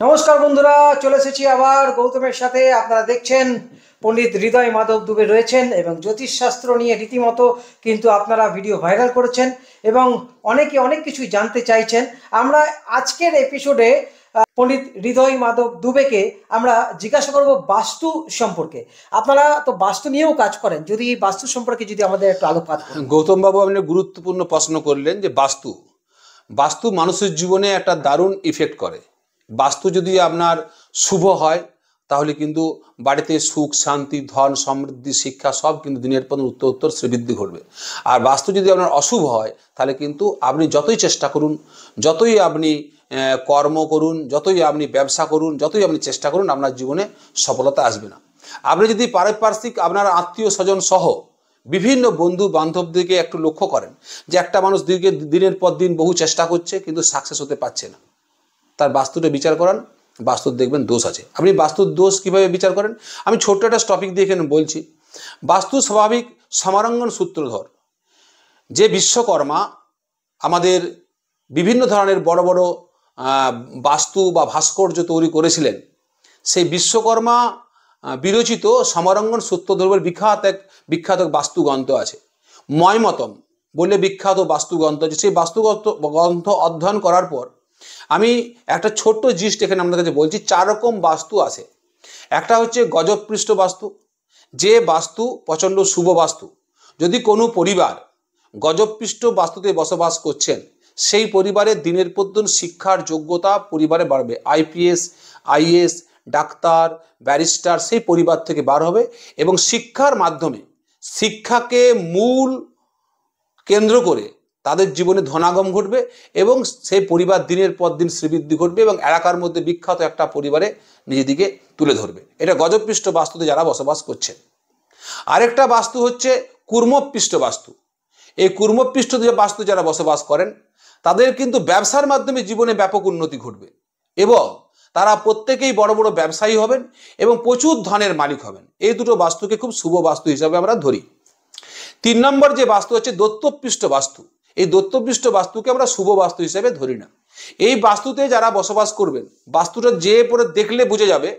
নমস্কার বন্ধুরা, চলে এসেছি আবার গৌতমের সাথে। আপনারা দেখছেন পণ্ডিত হৃদয় মাধব দুবে রয়েছেন এবং জ্যোতিষশাস্ত্র নিয়ে রীতিমতো কিন্তু আপনারা ভিডিও ভাইরাল করেছেন এবং অনেকে অনেক কিছুই জানতে চাইছেন। আমরা আজকের এপিসোডে পণ্ডিত হৃদয় মাধব দুবেকে আমরা জিজ্ঞাসা করব বাস্তু সম্পর্কে। আপনারা তো বাস্তু নিয়েও কাজ করেন, যদি বাস্তু সম্পর্কে যদি আমাদের একটু আলোকপাত করেন। গৌতম বাবু, আপনি গুরুত্বপূর্ণ প্রশ্ন করলেন যে বাস্তু মানুষের জীবনে একটা দারুণ ইফেক্ট করে। বাস্তু যদি আপনার শুভ হয় তাহলে কিন্তু বাড়িতে সুখ শান্তি ধন সমৃদ্ধি শিক্ষা সব কিন্তু দিনের পর উত্তর শ্রীবৃদ্ধি ঘটবে। আর বাস্তু যদি আপনার অশুভ হয় তাহলে কিন্তু আপনি যতই চেষ্টা করুন, যতই আপনি কর্ম করুন, যতই আপনি ব্যবসা করুন, যতই আপনি চেষ্টা করুন, আপনার জীবনে সফলতা আসবে না। আপনি যদি পারিপার্শ্বিক আপনার আত্মীয় স্বজন সহ বিভিন্ন বন্ধু বান্ধবদেরকে একটু লক্ষ্য করেন যে একটা মানুষ দিনের পর দিন বহু চেষ্টা করছে কিন্তু সাকসেস হতে পারছে না, তার বাস্তুটা বিচার করান, বাস্তুর দেখবেন দোষ আছে। আপনি বাস্তুর দোষ কিভাবে বিচার করেন আমি ছোট্ট একটা টপিক দিয়ে এখানে বলছি। বাস্তু স্বাভাবিক সমারঙ্গন সূত্রধর যে বিশ্বকর্মা আমাদের বিভিন্ন ধরনের বড় বড় বাস্তু বা ভাস্কর্য তৈরি করেছিলেন, সেই বিশ্বকর্মা বিরচিত সমারঙ্গন সূত্রধর্মের বিখ্যাত বাস্তু গ্রন্থ আছে। ময়মতম বলে বিখ্যাত বাস্তু গ্রন্থ আছে। সেই বাস্তু গ্রন্থ অধ্যয়ন করার পর আমি একটা ছোট্ট জিস্ট এখানে আপনাদের কাছে বলছি। 4 রকম বাস্তু আছে। একটা হচ্ছে গজপৃষ্ঠ বাস্তু, যে বাস্তু প্রচণ্ড শুভ বাস্তু। যদি কোনো পরিবার গজপৃষ্ঠ বাস্তুতে বসবাস করছেন, সেই পরিবারের দিনের পর দিন শিক্ষার যোগ্যতা পরিবারে বাড়বে। আইপিএস আইএস ডাক্তার ব্যারিস্টার সেই পরিবার থেকে বার হবে এবং শিক্ষার মাধ্যমে শিক্ষাকে মূল কেন্দ্র করে তাদের জীবনে ধনাগম ঘটবে এবং সেই পরিবার দিনের পর দিন শ্রীবৃদ্ধি ঘটবে এবং এলাকার মধ্যে বিখ্যাত একটা পরিবারে নিজেদিকে তুলে ধরবে। এটা গজপৃষ্ঠ বাস্তুতে যারা বসবাস করছেন। আরেকটা বাস্তু হচ্ছে কুর্মপৃষ্ঠ বাস্তু। এই কুর্মপৃষ্ঠ বাস্তু যারা বসবাস করেন তাদের কিন্তু ব্যবসার মাধ্যমে জীবনে ব্যাপক উন্নতি ঘটবে এবং তারা প্রত্যেকেই বড় বড় ব্যবসায়ী হবেন এবং প্রচুর ধনের মালিক হবেন। এই দুটো বাস্তুকে খুব শুভ বাস্তু হিসাবে আমরা ধরি। 3 নম্বর যে বাস্তু হচ্ছে দত্তপৃষ্ঠ বাস্তু। এই দত্তপৃষ্ঠ বাস্তুকে আমরা শুভ বাস্তু হিসেবে ধরি না। এই বাস্তুতে যারা বসবাস করবেন, বাস্তুটা যে পরে দেখলে বুঝে যাবে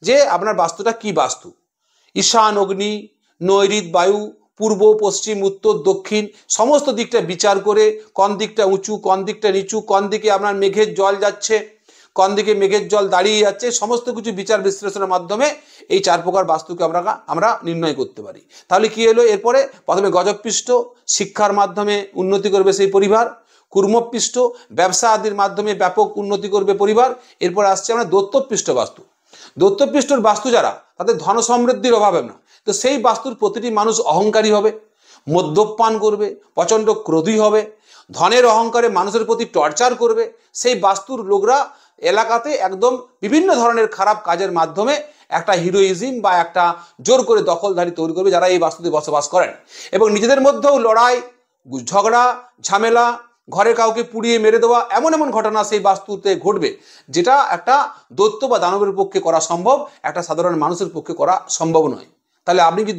যে আপনার বাস্তুটা কি বাস্তু। ঈশান অগ্নি, নৈঋত বায়ু, পূর্ব পশ্চিম উত্তর দক্ষিণ সমস্ত দিকটা বিচার করে কোন দিকটা উঁচু কোন দিকটা নিচু, কোন দিকে আপনার মেঘের জল যাচ্ছে, কোন দিকে মেঘের জল দাঁড়িয়ে যাচ্ছে, সমস্ত কিছু বিচার বিশ্লেষণের মাধ্যমে এই 4 প্রকার বাস্তুকে আমরা নির্ণয় করতে পারি। তাহলে কি হলো? এরপরে প্রথমে গজপৃষ্ঠ শিক্ষার মাধ্যমে উন্নতি করবে সেই পরিবার, কুর্মপৃষ্ঠ ব্যবসা আদির মাধ্যমে ব্যাপক উন্নতি করবে পরিবার। এরপর আসছে আমরা দত্তপৃষ্ঠ বাস্তু। দত্তপৃষ্ঠর বাস্তু যারা, তাদের ধন সমৃদ্ধির অভাব না। তো সেই বাস্তুর প্রতিটি মানুষ অহংকারী হবে, মদ্যপান করবে, প্রচণ্ড ক্রোধী হবে, ধনের অহংকারে মানুষের প্রতি টর্চার করবে। সেই বাস্তুর লোকরা এলাকাতে একদম বিভিন্ন ধরনের খারাপ কাজের মাধ্যমে একটা হিরোইজম বা একটা জোর করে দখলদারি তৈরি করবে যারা এই বাস্তুতে বসবাস করেন। এবং নিজেদের মধ্যেও লড়াই ঝগড়া ঝামেলা, ঘরে কাউকে পুড়িয়ে মেরে দেওয়া, এমন এমন ঘটনা সেই বাস্তুতে ঘটবে যেটা একটা দৈত্য বা দানবের পক্ষে করা সম্ভব, একটা সাধারণ মানুষের পক্ষে করা সম্ভব নয়। তাহলে আপনি কি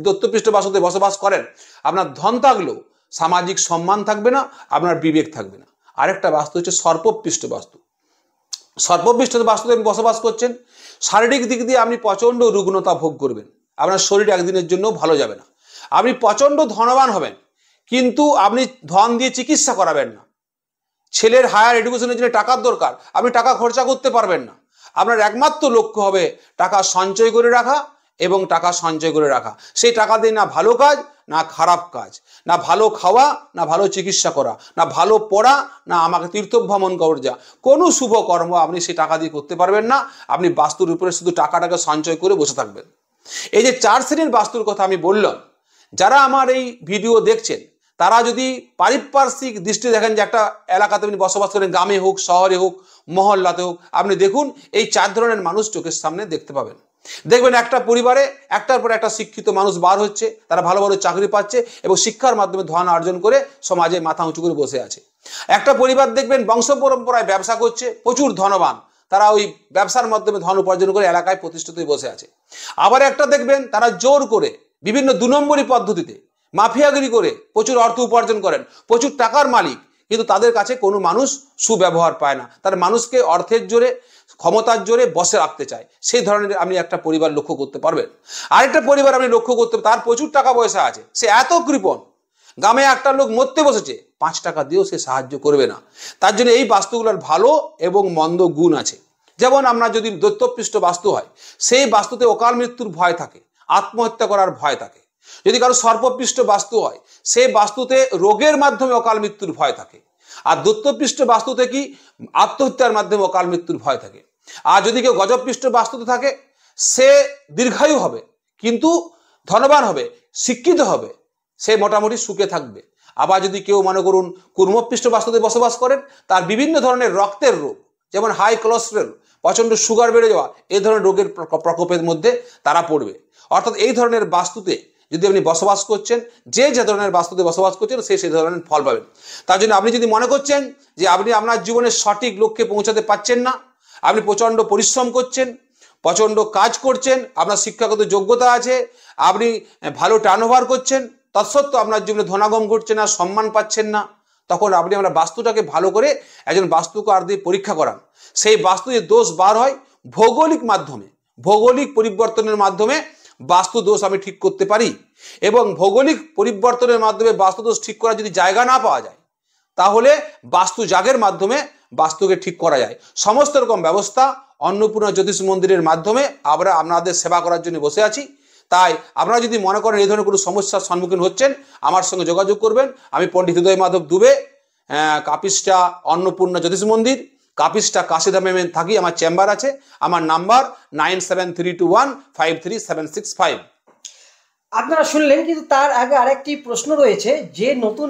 দত্তপৃষ্ঠ বাস্তুতে বসবাস করেন, আপনার ধন থাকলেও সামাজিক সম্মান থাকবে না, আপনার বিবেক থাকবে না। আরেকটা বাস্তু হচ্ছে সর্পপৃষ্ঠ বাস্তু। সর্পপৃষ্ঠ বাস্তুতে বসবাস করছেন, শারীরিক দিক দিয়ে আপনি প্রচণ্ড রুগ্নতা ভোগ করবেন, আপনার শরীর একদিনের জন্য ভালো যাবে না। আপনি প্রচণ্ড ধনবান হবেন কিন্তু আপনি ধন দিয়ে চিকিৎসা করাবেন না। ছেলের হায়ার এডুকেশনের জন্য টাকার দরকার, আপনি টাকা খরচা করতে পারবেন না। আপনার একমাত্র লক্ষ্য হবে টাকা সঞ্চয় করে রাখা এবং টাকা সঞ্চয় করে রাখা। সেই টাকা দিয়ে না ভালো কাজ না খারাপ কাজ, না ভালো খাওয়া না ভালো চিকিৎসা করা, না ভালো পড়া না আমাকে তীর্থভ্রমণ করে যা, কোনো শুভ কর্ম আপনি সেই টাকা দিয়ে করতে পারবেন না। আপনি বাস্তুর উপরে শুধু টাকাটাকে সঞ্চয় করে বসে থাকবেন। এই যে 4 শ্রেণীর বাস্তুর কথা আমি বললাম, যারা আমার এই ভিডিও দেখছেন তারা যদি পারিপার্শ্বিক দৃষ্টি দেখেন যে একটা এলাকাতে আপনি বসবাস করেন, গ্রামে হোক শহরে হোক মহল্লাতে হোক, আপনি দেখুন এই 4 ধরনের মানুষ চোখের সামনে দেখতে পাবেন। দেখবেন একটা পরিবারে একটার পর একটা শিক্ষিত মানুষ বার হচ্ছে, তারা ভালো ভালো চাকরি পাচ্ছে এবং শিক্ষার মাধ্যমে ধন অর্জন করে সমাজে মাথা উঁচু করে বসে আছে। একটা পরিবার দেখবেন বংশ পরম্পরায় ব্যবসা করছে, প্রচুর ধনবান, তারা ওই ব্যবসার মাধ্যমে ধন উপার্জন করে এলাকায় প্রতিষ্ঠিত হয়ে বসে আছে। আবার একটা দেখবেন তারা জোর করে বিভিন্ন 2 নম্বরী পদ্ধতিতে মাফিয়াগিরি করে প্রচুর অর্থ উপার্জন করেন, প্রচুর টাকার মালিক, কিন্তু তাদের কাছে কোনো মানুষ সুব্যবহার পায় না। তার মানুষকে অর্থের জোরে ক্ষমতার জোরে বসে রাখতে চায়, সেই ধরনের আপনি একটা পরিবার লক্ষ্য করতে পারবেন। আরেকটা পরিবার আপনি লক্ষ্য করতে, তার প্রচুর টাকা পয়সা আছে, সে এত কৃপণ, গ্রামে একটা লোক মরতে বসেছে, 5 টাকা দিয়েও সে সাহায্য করবে না। তার জন্য এই বাস্তুগুলোর ভালো এবং মন্দ গুণ আছে। যেমন আপনার যদি দৈত্যপৃষ্ট বাস্তু হয়, সেই বাস্তুতে অকাল মৃত্যুর ভয় থাকে, আত্মহত্যা করার ভয় থাকে। যদি কারো সর্পপৃষ্ট বাস্তু হয়, সেই বাস্তুতে রোগের মাধ্যমে অকাল মৃত্যুর ভয় থাকে। আর দৈত্যপৃষ্ট বাস্তুতে কি, আত্মহত্যার মাধ্যমে অকাল মৃত্যুর ভয় থাকে। আর যদি কেউ গজপৃষ্ট বাস্তুতে থাকে, সে দীর্ঘায়ু হবে, কিন্তু ধনবান হবে, শিক্ষিত হবে, সে মোটামুটি সুখে থাকবে। আবার যদি কেউ মনে করুন কুর্মপৃষ্ট বাস্তুতে বসবাস করেন, তার বিভিন্ন ধরনের রক্তের রোগ, যেমন হাই কোলেস্টেরল, প্রচণ্ড সুগার বেড়ে যাওয়া, এই ধরনের রোগের প্রকোপের মধ্যে তারা পড়বে। অর্থাৎ এই ধরনের বাস্তুতে যদি আপনি বসবাস করছেন, যে ধরনের বাস্তুতে বসবাস করছেন, সেই ধরনের ফল পাবেন। তার জন্য আপনি যদি মনে করছেন যে আপনি আপনার জীবনের সঠিক লক্ষ্যে পৌঁছাতে পারছেন না, আপনি প্রচণ্ড পরিশ্রম করছেন, প্রচণ্ড কাজ করছেন, আপনার শিক্ষাগত যোগ্যতা আছে, আপনি ভালো টার্নওভার করছেন, তৎসত্ত্বেও আপনার জীবনে ধনাগম ঘটছে না, সম্মান পাচ্ছেন না, তখন আপনি আমরা বাস্তুটাকে ভালো করে একজন বাস্তুকার দিয়ে পরীক্ষা করান। সেই বাস্তু যে দোষ বার হয় ভৌগোলিক মাধ্যমে, ভৌগোলিক পরিবর্তনের মাধ্যমে বাস্তু দোষ আমি ঠিক করতে পারি। এবং ভৌগোলিক পরিবর্তনের মাধ্যমে বাস্তু দোষ ঠিক করার যদি জায়গা না পাওয়া যায়, তাহলে বাস্তু জাগের মাধ্যমে বাস্তুকে ঠিক করা যায়। সমস্ত রকম ব্যবস্থা অন্নপূর্ণা জ্যোতিষ মন্দিরের মাধ্যমে আমরা আপনাদের সেবা করার জন্য বসে আছি। তাই আপনারা যদি মনে করেন এই ধরনের কোনো সমস্যার সম্মুখীন হচ্ছেন, আমার সঙ্গে যোগাযোগ করবেন। আমি পণ্ডিত হৃদয় মাধব দুবে, কাপিস্টা অন্নপূর্ণা জ্যোতিষ মন্দির, কাপিস্টা কাশিধামে থাকি, আমার চেম্বার আছে। আমার নাম্বার 9732153765। আপনারা শুনলেন, কিন্তু তার আগে আরেকটি প্রশ্ন রয়েছে। যে নতুন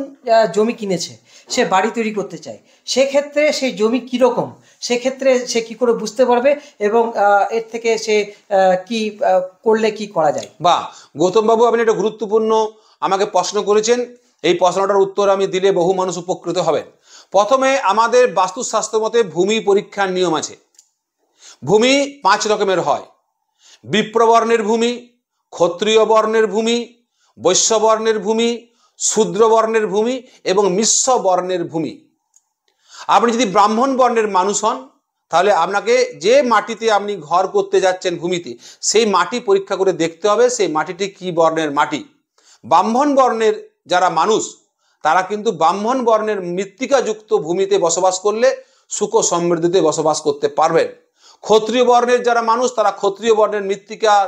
জমি কিনেছে, সে বাড়ি তৈরি করতে চায়, সেক্ষেত্রে সেই জমি কীরকম, সেক্ষেত্রে সে কি করে বুঝতে পারবে এবং এর থেকে সে কি করলে কি করা যায়? বা গৌতমবাবু, আপনি একটা গুরুত্বপূর্ণ আমাকে প্রশ্ন করেছেন। এই প্রশ্নটার উত্তর আমি দিলে বহু মানুষ উপকৃত হবেন। প্রথমে আমাদের বাস্তুশাস্ত্র মতে ভূমি পরীক্ষার নিয়ম আছে। ভূমি 5 রকমের হয়: বিপ্রবর্ণের ভূমি, ক্ষত্রিয় বর্ণের ভূমি, বৈশ্য বর্ণের ভূমি, শূদ্র বর্ণের ভূমি এবং মিশ্র বর্ণের ভূমি। আপনি যদি ব্রাহ্মণ বর্ণের মানুষ হন, তাহলে আপনাকে যে মাটিতে আপনি ঘর করতে যাচ্ছেন ভূমিতে, সেই মাটি পরীক্ষা করে দেখতে হবে সেই মাটিটি কি বর্ণের মাটি। ব্রাহ্মণ বর্ণের যারা মানুষ, তারা কিন্তু ব্রাহ্মণ বর্ণের মৃত্তিকাযুক্ত ভূমিতে বসবাস করলে সুখ সমৃদ্ধিতে বসবাস করতে পারবেন। ক্ষত্রিয় বর্ণের যারা মানুষ, তারা ক্ষত্রিয় বর্ণের মৃত্তিকার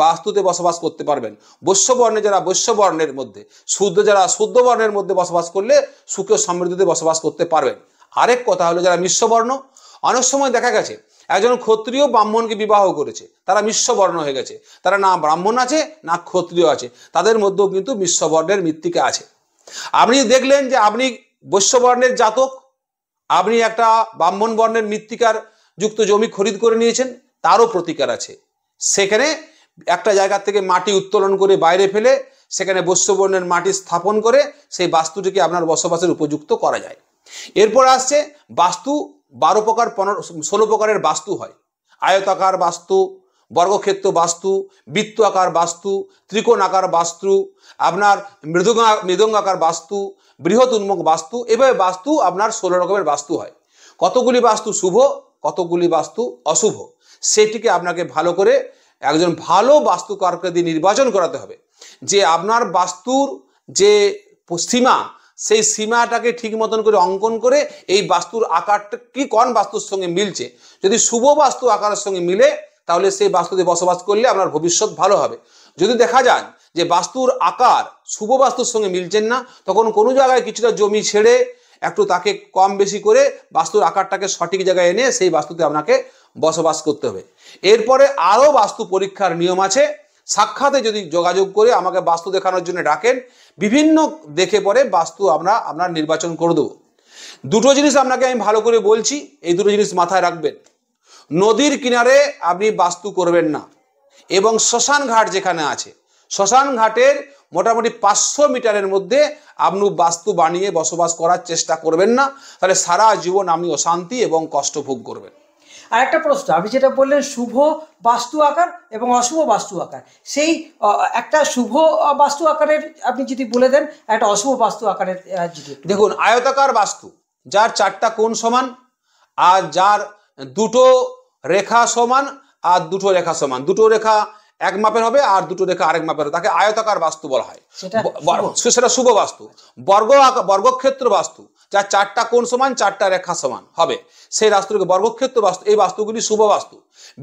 বাস্তুতে বসবাস করতে পারবেন। বৈশ্য বর্ণের যারা বৈশ্য বর্ণের মধ্যে, শুদ্ধ যারা শুদ্ধ বর্ণের মধ্যে বসবাস করলে সুখ সমৃদ্ধিতে বসবাস করতে পারবেন। আরেক কথা হলো যারা মিশ্র বর্ণ, অনেক সময় দেখা গেছে একজন ক্ষত্রিয় ব্রাহ্মণকে বিবাহ করেছে, তারা মিশ্র বর্ণ হয়ে গেছে, তারা না ব্রাহ্মণ আছে না ক্ষত্রিয় আছে, তাদের মধ্যেও কিন্তু মিশ্র বর্ণের মৃত্তিকা আছে। আপনি দেখলেন যে আপনি বৈশ্য বর্ণের জাতক, আপনি একটা ব্রাহ্মণ বর্ণের মৃত্তিকার যুক্ত জমি খরিদ করে নিয়েছেন, তারও প্রতিকার আছে। সেখানে একটা জায়গা থেকে মাটি উত্তোলন করে বাইরে ফেলে সেখানে বৈশ্য বর্ণের মাটি স্থাপন করে সেই বাস্তুটিকে আপনার বসবাসের উপযুক্ত করা যায়। এরপর আসছে বাস্তু 12 প্রকার 16 প্রকারের বাস্তু হয়। আয়তাকার বাস্তু, বর্গক্ষেত্র বাস্তু, বৃত্ত আকার বাস্তু, ত্রিকোণ আকার বাস্তু, আপনার মৃদঙ্গাকার বাস্তু, বৃহৎ উন্মুখ বাস্তু, এভাবে বাস্তু আপনার 16 রকমের বাস্তু হয়। কতগুলি বাস্তু শুভ, কতগুলি বাস্তু অশুভ, সেটিকে আপনাকে ভালো করে একজন ভালো বাস্তুকারকে দিয়ে নির্বাচন করাতে হবে যে আপনার বাস্তুর যে সীমা, সেই সীমাটাকে ঠিক মতন করে অঙ্কন করে এই বাস্তুর আকারটা কি কোন বাস্তুর সঙ্গে মিলছে। যদি শুভ বাস্তু আকারের সঙ্গে মিলে, তাহলে সেই বাস্তুতে বসবাস করলে আপনার ভবিষ্যৎ ভালো হবে। যদি দেখা যায় যে বাস্তুর আকার শুভ বাস্তুর সঙ্গে মিলছেন না, তখন কোনো জায়গায় কিছুটা জমি ছেড়ে একটু তাকে কম বেশি করে বাস্তুর আকারটাকে সঠিক জায়গায় এনে সেই বাস্তুতে আপনাকে বসবাস করতে হবে। এরপরে আরও বাস্তু পরীক্ষার নিয়ম আছে। সাক্ষাতে যদি যোগাযোগ করে আমাকে বাস্তু দেখানোর জন্য ডাকেন, বিভিন্ন দেখে পরে বাস্তু আপনার নির্বাচন করে দেবো। দুটো জিনিস আপনাকে আমি ভালো করে বলছি, এই দুটো জিনিস মাথায় রাখবেন। নদীর কিনারে আপনি বাস্তু করবেন না, এবং শ্মশান ঘাট যেখানে আছে, শ্মশান ঘাটের মোটামুটি 500 মিটারের মধ্যে আপনি বাস্তু বানিয়ে বসবাস করার চেষ্টা করবেন না, তাহলে সারা জীবন আপনি অশান্তি এবং কষ্ট ভোগ করবেন। আর একটা প্রশ্ন, আপনি যেটা বললেন শুভ বাস্তু আকার এবং অশুভ বাস্তু আকার, সেই একটা শুভ বাস্তু আকারের আপনি যদি বলে দেন, একটা অশুভ বাস্তু আকারের যদি। দেখুন, আয়তাকার বাস্তু যার 4টা কোণ সমান আর যার দুটো রেখা সমান আর দুটো রেখা সমান, দুটো রেখা এক মাপের হবে আর দুটো রেখা আরেক মাপের হবে, তাকে আয়তাকার বাস্তু বলা হয়, সেটা শুভ বাস্তু। বর্গক্ষেত্র বাস্তু, যার চারটা কোণ সমান চারটা রেখা সমান হবে, সেই বাস্তুকে বর্গক্ষেত্র বাস্তু, এই বাস্তুগুলি শুভ বাস্তু।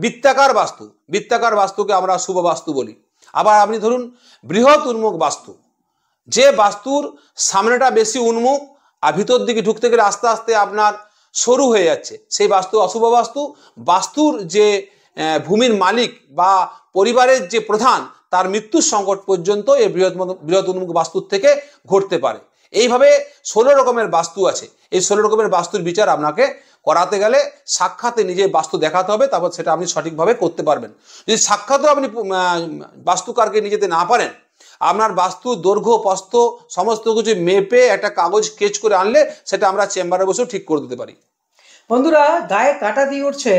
বৃত্তাকার বাস্তুকে আমরা শুভ বাস্তু বলি। আবার আপনি ধরুন বৃহৎ উন্মুখ বাস্তু, যে বাস্তুর সামনেটা বেশি উন্মুখ আর ভিতর দিকে ঢুকতে গেলে আস্তে আস্তে আপনার সরু হয়ে যাচ্ছে, সেই বাস্তু অশুভ বাস্তু। বাস্তুর যে ভূমির মালিক বা পরিবারের যে প্রধান, তার মৃত্যুর সংকট পর্যন্ত এই বৃহৎ উন্মুখ বাস্তুর থেকে ঘটতে পারে। এইভাবে 16 রকমের বাস্তু আছে। এই 16 রকমের বাস্তুর বিচার আপনাকে করাতে গেলে সাক্ষাতে নিজে বাস্তু দেখাতে হবে, তারপর সেটা আপনি সঠিকভাবে করতে পারবেন। যদি সাক্ষাতেও আপনি বাস্তুকারকে নিয়ে যেতে না পারেন, আপনার বাস্তু দৈর্ঘ্য প্রস্থ সমস্ত কিছু মেপে একটা কাগজ স্কেচ করে আনলে সেটা আমরা চেম্বারে বসেও ঠিক করে দিতে পারি। বন্ধুরা, গায়ে কাঁটা দিয়ে উঠছে।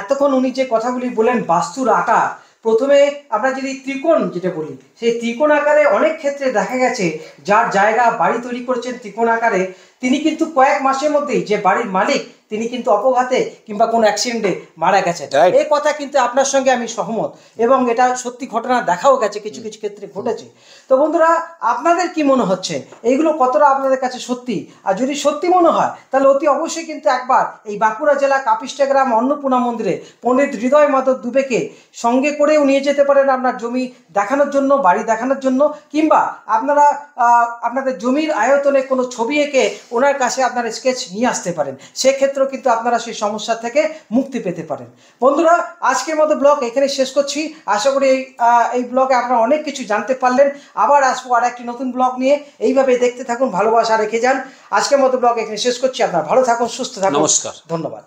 এতক্ষণ উনি যে কথাগুলি বলেন বাস্তুর আকার, প্রথমে আমরা যদি ত্রিকোণ যেটা বলি, সেই ত্রিকোণ আকারে অনেক ক্ষেত্রে দেখা গেছে যার জায়গা বাড়ি তৈরি করেছেন ত্রিকোণ আকারে, তিনি কিন্তু কয়েক মাসের মধ্যেই যে বাড়ির মালিক, তিনি কিন্তু অপঘাতে কিংবা কোনো অ্যাক্সিডেন্টে মারা গেছেন। এই কথা কিন্তু আপনার সঙ্গে আমি সহমত, এবং এটা সত্যি ঘটনা দেখাও গেছে, কিছু কিছু ক্ষেত্রে ঘটেছে। তো বন্ধুরা, আপনাদের কি মনে হচ্ছে এইগুলো কতটা আপনাদের কাছে সত্যি? আর যদি সত্যি মনে হয় তাহলে অতি অবশ্যই কিন্তু একবার এই বাঁকুড়া জেলা কাপিস্টা গ্রাম অন্নপূর্ণা মন্দিরে পণ্ডিত হৃদয় মাধব দুবেকে সঙ্গে করেও নিয়ে যেতে পারেন আপনার জমি দেখানোর জন্য, বাড়ি দেখানোর জন্য, কিংবা আপনারা আপনাদের জমির আয়তনে কোনো ছবি এঁকে ওনার কাছে আপনারা স্কেচ নিয়ে আসতে পারেন। সেক্ষেত্রেও কিন্তু আপনারা সেই সমস্যা থেকে মুক্তি পেতে পারেন। বন্ধুরা, আজকের মতো ব্লগ এখানে শেষ করছি। আশা করি এই ব্লগে আপনারা অনেক কিছু জানতে পারলেন। আবার আসবো আর একটি নতুন ব্লগ নিয়ে। এইভাবে দেখতে থাকুন, ভালোবাসা রেখে যান। আজকের মতো ব্লগ এখানে শেষ করছি। আপনারা ভালো থাকুন, সুস্থ থাকুন। নমস্কার, ধন্যবাদ।